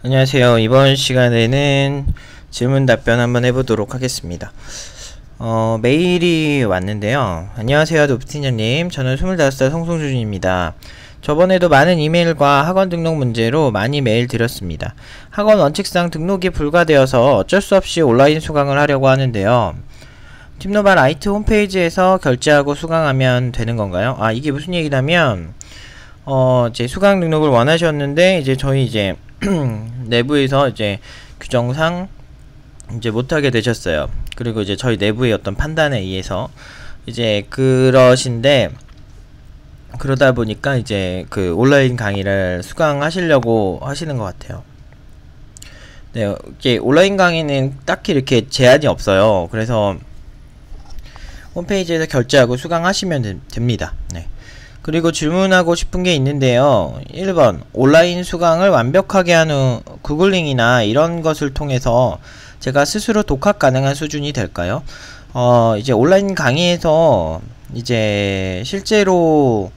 안녕하세요. 이번 시간에는 질문 답변 한번 해보도록 하겠습니다. 메일이 왔는데요. 안녕하세요, 노프티녀님. 저는 25살 송송준입니다. 저번에도 많은 이메일과 학원 등록 문제로 많이 메일 드렸습니다. 학원 원칙상 등록이 불가되어서 어쩔 수 없이 온라인 수강을 하려고 하는데요. 팀노바 라이트 홈페이지에서 결제하고 수강하면 되는 건가요? 이게 무슨 얘기냐면 이제 수강 등록을 원하셨는데 이제 저희 이제 내부에서 이제 규정상 이제 못하게 되셨어요. 그리고 이제 저희 내부의 어떤 판단에 의해서 이제 그러신데, 그러다 보니까 이제 그 온라인 강의를 수강하시려고 하시는 것 같아요. 네, 이게 온라인 강의는 딱히 이렇게 제한이 없어요. 그래서 홈페이지에서 결제하고 수강하시면 됩니다. 네. 그리고 질문하고 싶은 게 있는데요. 1번, 온라인 수강을 완벽하게 한 후 구글링이나 이런 것을 통해서 제가 스스로 독학 가능한 수준이 될까요? 이제 온라인 강의에서 이제 실제로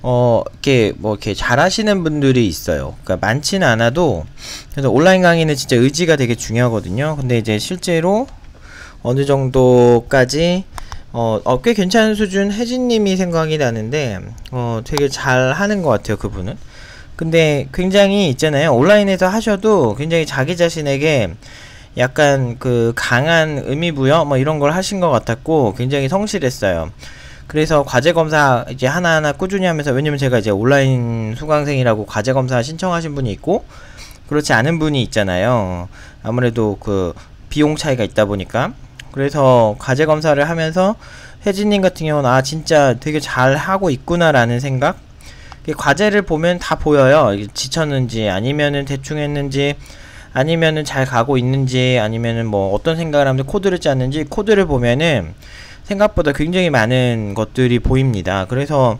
이렇게 잘 하시는 분들이 있어요. 그러니까 많지는 않아도. 그래서 온라인 강의는 진짜 의지가 되게 중요하거든요. 근데 이제 실제로 어느 정도까지 꽤 괜찮은 수준 혜진님이 생각이 나는데 되게 잘 하는 것 같아요, 그분은. 근데 굉장히 있잖아요, 온라인에서 하셔도 굉장히 자기 자신에게 약간 그 강한 의미부여 뭐 이런 걸 하신 것 같았고 굉장히 성실했어요. 그래서 과제검사 이제 하나하나 꾸준히 하면서, 왜냐면 제가 이제 온라인 수강생이라고 과제검사 신청하신 분이 있고 그렇지 않은 분이 있잖아요. 아무래도 그 비용 차이가 있다 보니까. 그래서 과제검사를 하면서 혜진님 같은 경우는 진짜 되게 잘 하고 있구나 라는 생각. 과제를 보면 다 보여요. 지쳤는지 아니면은 대충 했는지 아니면은 잘 가고 있는지 아니면은 뭐 어떤 생각을 하면서 코드를 짰는지, 코드를 보면은 생각보다 굉장히 많은 것들이 보입니다. 그래서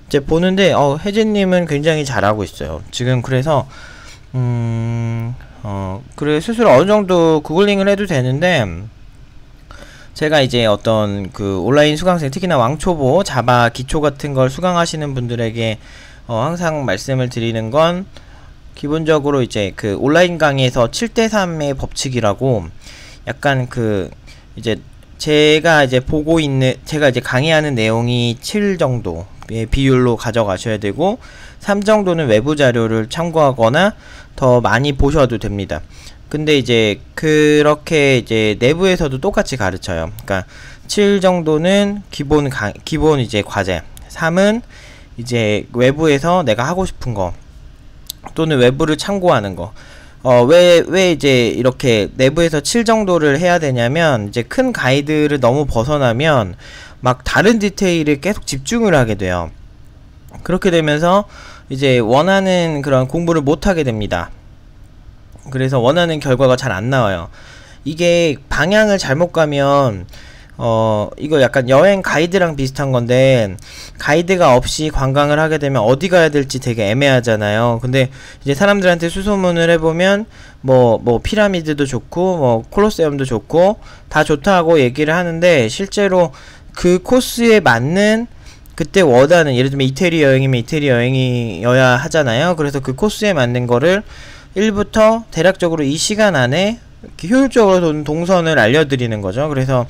이제 보는데 혜진님은 굉장히 잘하고 있어요 지금. 그래서 그래 스스로 어느정도 구글링을 해도 되는데, 제가 이제 어떤 그 온라인 수강생, 특히나 왕초보, 자바 기초 같은 걸 수강하시는 분들에게 항상 말씀을 드리는 건, 기본적으로 이제 그 온라인 강의에서 7대3의 법칙이라고, 약간 그 이제 제가 이제 강의하는 내용이 7 정도의 비율로 가져가셔야 되고 3 정도는 외부 자료를 참고하거나 더 많이 보셔도 됩니다. 근데 이제 그렇게 이제 내부에서도 똑같이 가르쳐요. 그러니까 7 정도는 기본 이제 과제, 3은 이제 외부에서 내가 하고 싶은 거 또는 외부를 참고하는 거. 왜 이제 이렇게 내부에서 7 정도를 해야 되냐면, 이제 큰 가이드를 너무 벗어나면 막 다른 디테일에 계속 집중을 하게 돼요. 그렇게 되면서 이제 원하는 그런 공부를 못 하게 됩니다. 그래서 원하는 결과가 잘 안 나와요. 이게 방향을 잘못 가면 이거 약간 여행 가이드랑 비슷한 건데, 가이드가 없이 관광을 하게 되면 어디 가야 될지 되게 애매하잖아요. 근데 이제 사람들한테 수소문을 해보면 뭐 피라미드도 좋고 뭐 콜로세움도 좋고 다 좋다고 얘기를 하는데, 실제로 그 코스에 맞는 그때 원하는, 예를 들면 이태리 여행이면 이태리 여행이어야 하잖아요. 그래서 그 코스에 맞는 거를 1부터 대략적으로 이 시간 안에 효율적으로 동선을 알려드리는 거죠. 그래서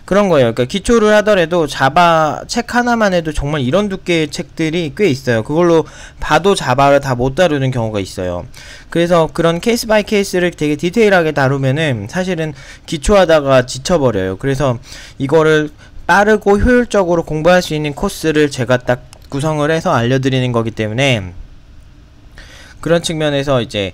그런 거예요. 그러니까 기초를 하더라도 자바 책 하나만 해도 정말 이런 두께의 책들이 꽤 있어요. 그걸로 봐도 자바를 다 못 다루는 경우가 있어요. 그래서 그런 케이스 바이 케이스를 되게 디테일하게 다루면은 사실은 기초하다가 지쳐버려요. 그래서 이거를 빠르고 효율적으로 공부할 수 있는 코스를 제가 딱 구성을 해서 알려드리는 거기 때문에, 그런 측면에서 이제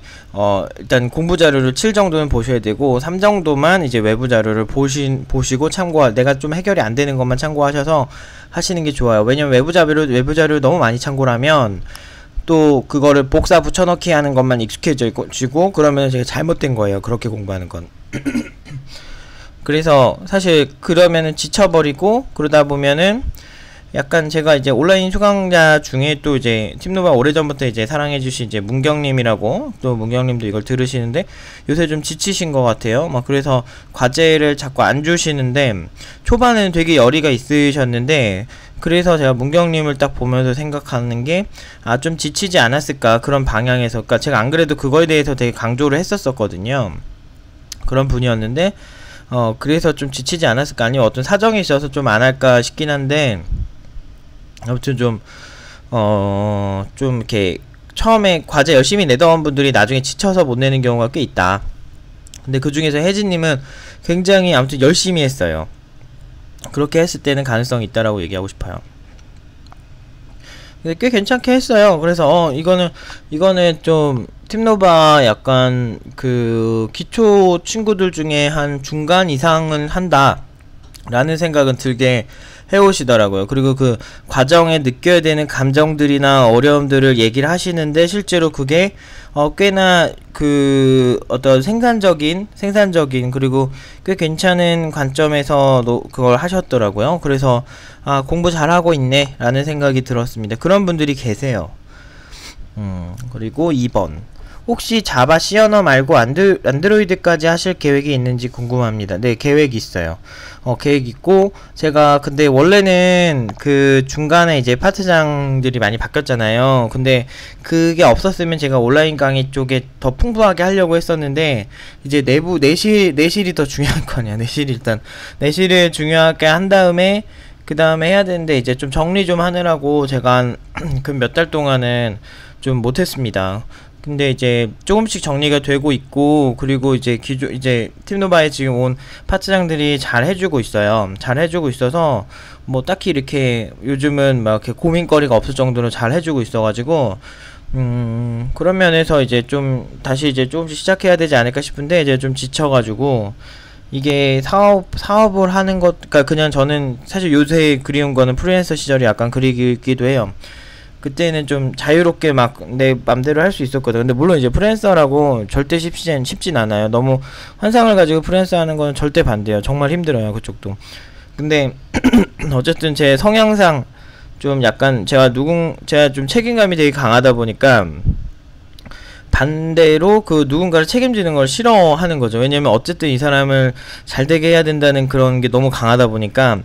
일단 공부 자료를 7 정도는 보셔야 되고 3 정도만 이제 외부 자료를 보시고 내가 좀 해결이 안 되는 것만 참고하셔서 하시는 게 좋아요. 왜냐면 외부 자료를 너무 많이 참고를 하면 또 그거를 복사 붙여넣기 하는 것만 익숙해지고 그러면 제가 잘못된 거예요, 그렇게 공부하는 건. 그래서 사실 그러면은 지쳐버리고, 그러다 보면은 약간 제가 이제 온라인 수강자 중에 또 이제 팀노바 오래전부터 이제 사랑해주신 이제 문경님이라고, 또 문경님도 이걸 들으시는데 요새 좀 지치신 것 같아요. 막 그래서 과제를 자꾸 안 주시는데, 초반에는 되게 열의가 있으셨는데 그래서 제가 문경님을 딱 보면서 생각하는 게, 아, 좀 지치지 않았을까, 그런 방향에서. 그러니까 제가 안 그래도 그거에 대해서 되게 강조를 했었거든요. 그런 분이었는데, 그래서 좀 지치지 않았을까, 아니면 어떤 사정이 있어서 좀 안 할까 싶긴 한데, 아무튼 좀 이렇게 처음에 과제 열심히 내던 분들이 나중에 지쳐서 못 내는 경우가 꽤 있다. 근데 그 중에서 혜진님은 굉장히 아무튼 열심히 했어요. 그렇게 했을 때는 가능성이 있다라고 얘기하고 싶어요. 근데 꽤 괜찮게 했어요. 그래서 이거는 좀 팀노바 약간 그 기초 친구들 중에 한 중간 이상은 한다 라는 생각은 들게 해오시더라고요. 그리고 그 과정에 느껴야 되는 감정들이나 어려움들을 얘기를 하시는데, 실제로 그게 꽤나 그 어떤 생산적인 그리고 꽤 괜찮은 관점에서 그걸 하셨더라고요. 그래서 아, 공부 잘하고 있네 라는 생각이 들었습니다. 그런 분들이 계세요. 그리고 2번, 혹시 자바 C 언어 말고 안드로이드까지 하실 계획이 있는지 궁금합니다. 네, 계획이 있어요. 계획 있고, 제가 근데 원래는 그 중간에 이제 파트장들이 많이 바뀌었잖아요. 근데 그게 없었으면 제가 온라인 강의 쪽에 더 풍부하게 하려고 했었는데, 이제 내실이 더 중요한 거냐. 내실을 중요하게 한 다음에 그 다음에 해야 되는데, 이제 좀 정리 좀 하느라고 제가 한 그 몇 달 동안은 좀 못했습니다. 근데 이제 조금씩 정리가 되고 있고, 그리고 이제 이제 팀노바에 지금 온 파트장들이 잘 해주고 있어요. 잘 해주고 있어서 뭐 딱히 이렇게 요즘은 막 이렇게 고민거리가 없을 정도로 잘 해주고 있어가지고, 그런 면에서 이제 좀 다시 이제 조금씩 시작해야 되지 않을까 싶은데, 이제 좀 지쳐가지고, 이게 사업을 하는 것, 그러니까 그냥 저는 사실 요새 그리운 거는 프리랜서 시절이 약간 그리기도 해요. 그때는 좀 자유롭게 막 내 맘대로 할 수 있었거든. 근데 물론 이제 프리랜서라고 절대 쉽진 않아요. 너무 환상을 가지고 프리랜서 하는 건 절대 반대예요. 정말 힘들어요, 그쪽도. 근데 어쨌든 제 성향상 좀 약간 제가 좀 책임감이 되게 강하다 보니까, 반대로 그 누군가를 책임지는 걸 싫어하는 거죠. 왜냐면 어쨌든 이 사람을 잘 되게 해야 된다는 그런 게 너무 강하다 보니까,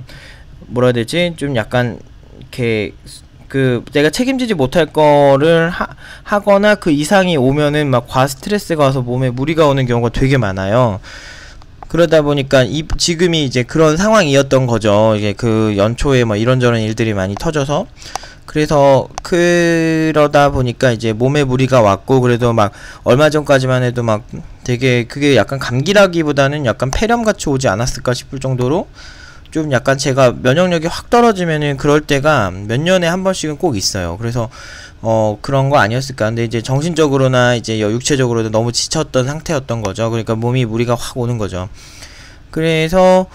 뭐라 해야 되지? 좀 약간 이렇게 그 내가 책임지지 못할 거를 하거나 그 이상이 오면은 막 과스트레스가 와서 몸에 무리가 오는 경우가 되게 많아요. 그러다 보니까 지금이 이제 그런 상황이었던 거죠. 이게 그 연초에 뭐 이런저런 일들이 많이 터져서, 그래서 그러다 보니까 이제 몸에 무리가 왔고, 그래도 막 얼마 전까지만 해도 막 되게 그게 약간 감기라기보다는 약간 폐렴같이 오지 않았을까 싶을 정도로 좀 약간 제가 면역력이 확 떨어지면은 그럴 때가 몇 년에 한 번씩은 꼭 있어요. 그래서 그런 거 아니었을까. 근데 이제 정신적으로나 이제 육체적으로도 너무 지쳤던 상태였던 거죠. 그러니까 몸이 무리가 확 오는 거죠. 그래서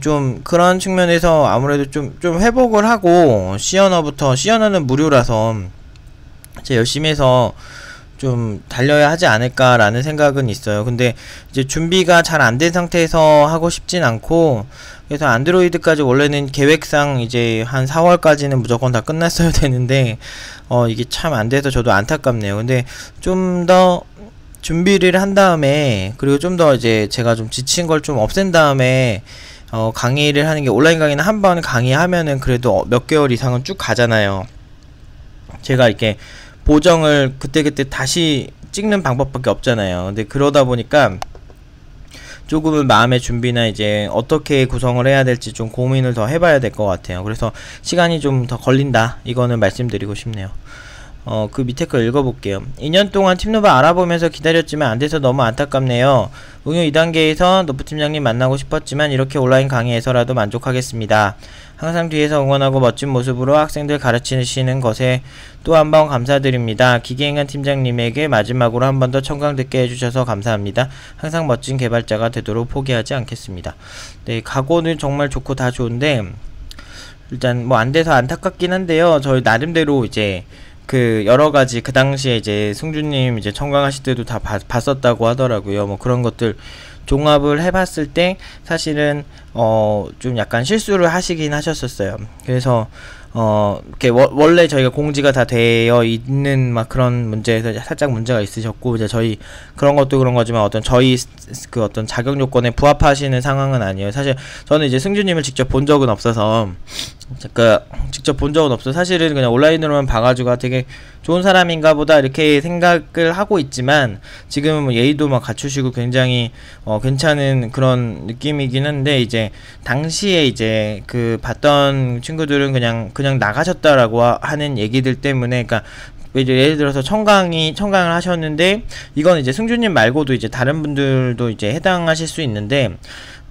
좀 그런 측면에서 아무래도 좀 회복을 하고, C언어는 무료라서 이제 열심히 해서 좀 달려야 하지 않을까라는 생각은 있어요. 근데 이제 준비가 잘 안 된 상태에서 하고 싶진 않고, 그래서 안드로이드까지 원래는 계획상 이제 한 4월까지는 무조건 다 끝났어야 되는데, 이게 참 안 돼서 저도 안타깝네요. 근데 좀 더 준비를 한 다음에, 그리고 좀 더 이제 제가 좀 지친 걸 좀 없앤 다음에 강의를 하는 게, 온라인 강의는 한 번 강의하면은 그래도 몇 개월 이상은 쭉 가잖아요. 제가 이렇게 보정을 그때그때 다시 찍는 방법밖에 없잖아요. 근데 그러다 보니까 조금은 마음의 준비나 이제 어떻게 구성을 해야 될지 좀 고민을 더 해봐야 될 것 같아요. 그래서 시간이 좀 더 걸린다, 이거는 말씀드리고 싶네요. 그 밑에 거 읽어볼게요. 2년 동안 팀노바 알아보면서 기다렸지만 안돼서 너무 안타깝네요. 응용 2단계에서 노프팀장님 만나고 싶었지만 이렇게 온라인 강의에서라도 만족하겠습니다. 항상 뒤에서 응원하고 멋진 모습으로 학생들 가르치시는 것에 또 한 번 감사드립니다. 기계인간 팀장님에게 마지막으로 한 번 더 청강 듣게 해주셔서 감사합니다. 항상 멋진 개발자가 되도록 포기하지 않겠습니다. 네, 각오는 정말 좋고 다 좋은데, 일단 뭐 안돼서 안타깝긴 한데요. 저희 나름대로 이제 그 여러가지 그 당시에 이제 승주님 이제 청강하실 때도 다 봤었다고 하더라고요. 뭐 그런 것들 종합을 해봤을 때 사실은 좀 약간 실수를 하시긴 하셨었어요. 그래서 이렇게 원래 저희가 공지가 다 되어 있는 막 그런 문제에서 살짝 문제가 있으셨고, 이제 저희 그런 것도 그런 거지만 어떤 저희 그 어떤 자격 요건에 부합하시는 상황은 아니에요. 사실 저는 이제 승주님을 직접 본 적은 없어서 제가 직접 본 적은 없어. 사실은 그냥 온라인으로만 봐가지고 되게 좋은 사람인가 보다 이렇게 생각을 하고 있지만, 지금은 뭐 예의도 막 갖추시고 굉장히 괜찮은 그런 느낌이긴 한데, 이제 당시에 이제 그 봤던 친구들은 그냥 나가셨다라고 하는 얘기들 때문에, 그러니까 이제 예를 들어서 청강을 하셨는데, 이건 이제 승주님 말고도 이제 다른 분들도 이제 해당하실 수 있는데,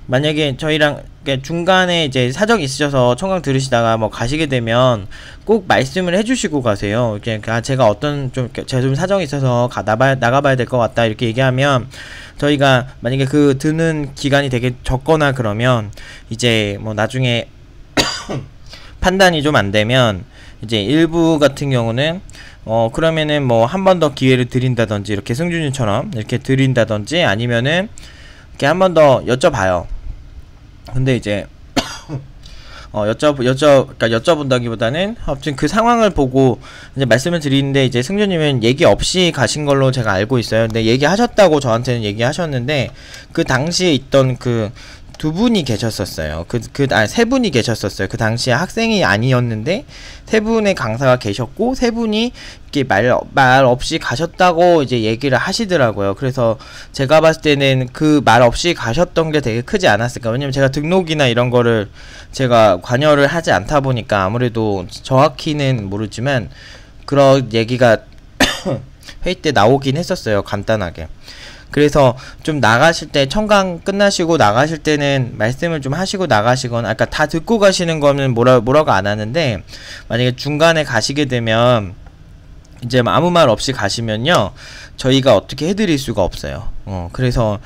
만약에 저희랑 중간에 이제 사정이 있으셔서 청강 들으시다가 뭐 가시게 되면 꼭 말씀을 해주시고 가세요. 이렇게 제가 제가 좀 사정이 있어서 나가봐야 될 것 같다 이렇게 얘기하면, 저희가 만약에 그 드는 기간이 되게 적거나 그러면 이제 뭐 나중에 판단이 좀 안 되면, 이제 일부 같은 경우는 그러면은 뭐 한 번 더 기회를 드린다든지, 이렇게 승준이처럼 이렇게 드린다든지, 아니면은 이렇게 한 번 더 여쭤봐요. 근데 이제 그러니까 여쭤본다기보다는 아무튼 그 상황을 보고 이제 말씀을 드리는데, 이제 승준님은 얘기 없이 가신 걸로 제가 알고 있어요. 근데 얘기하셨다고 저한테는 얘기하셨는데, 그 당시에 있던 그 두 분이 계셨었어요. 세 분이 계셨었어요. 그 당시에 학생이 아니었는데 세 분의 강사가 계셨고, 세 분이 이렇게 말 없이 가셨다고 이제 얘기를 하시더라고요. 그래서 제가 봤을 때는 그 말 없이 가셨던 게 되게 크지 않았을까. 왜냐면 제가 등록이나 이런 거를 제가 관여를 하지 않다 보니까 아무래도 정확히는 모르지만 그런 얘기가 회의 때 나오긴 했었어요. 간단하게. 그래서 좀 나가실 때, 청강 끝나시고 나가실 때는 말씀을 좀 하시고 나가시거나, 아까 다 듣고 가시는 거는 뭐라고 안 하는데, 만약에 중간에 가시게 되면 이제 아무 말 없이 가시면요, 저희가 어떻게 해드릴 수가 없어요. 그래서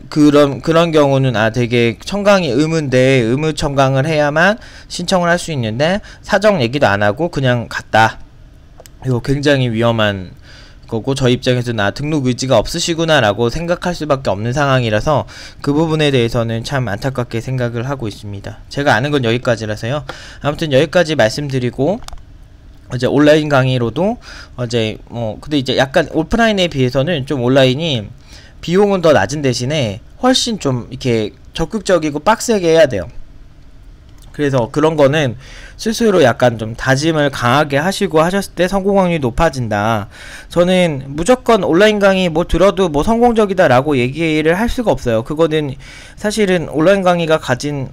그런 경우는 되게 청강이 의무인데 의무 청강을 해야만 신청을 할 수 있는데 사정 얘기도 안 하고 그냥 갔다. 이거 굉장히 위험한 거고, 저희 입장에서는 등록 의지가 없으시구나 라고 생각할 수밖에 없는 상황이라서, 그 부분에 대해서는 참 안타깝게 생각을 하고 있습니다. 제가 아는 건 여기까지라서요. 아무튼 여기까지 말씀드리고, 이제 온라인 강의로도 근데 이제 약간 오프라인에 비해서는 좀 온라인이 비용은 더 낮은 대신에 훨씬 좀 이렇게 적극적이고 빡세게 해야 돼요. 그래서 그런 거는 스스로 약간 좀 다짐을 강하게 하시고 하셨을 때 성공 확률이 높아진다. 저는 무조건 온라인 강의 뭐 들어도 뭐 성공적이다 라고 얘기를 할 수가 없어요. 그거는 사실은 온라인 강의가 가진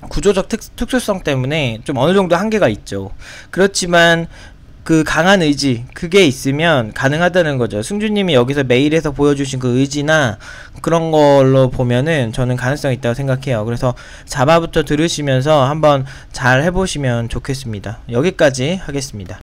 구조적 특수성 때문에 좀 어느 정도 한계가 있죠. 그렇지만 그 강한 의지, 그게 있으면 가능하다는 거죠. 승주님이 여기서 메일에서 보여주신 그 의지나 그런 걸로 보면은 저는 가능성이 있다고 생각해요. 그래서 자바부터 들으시면서 한번 잘 해보시면 좋겠습니다. 여기까지 하겠습니다.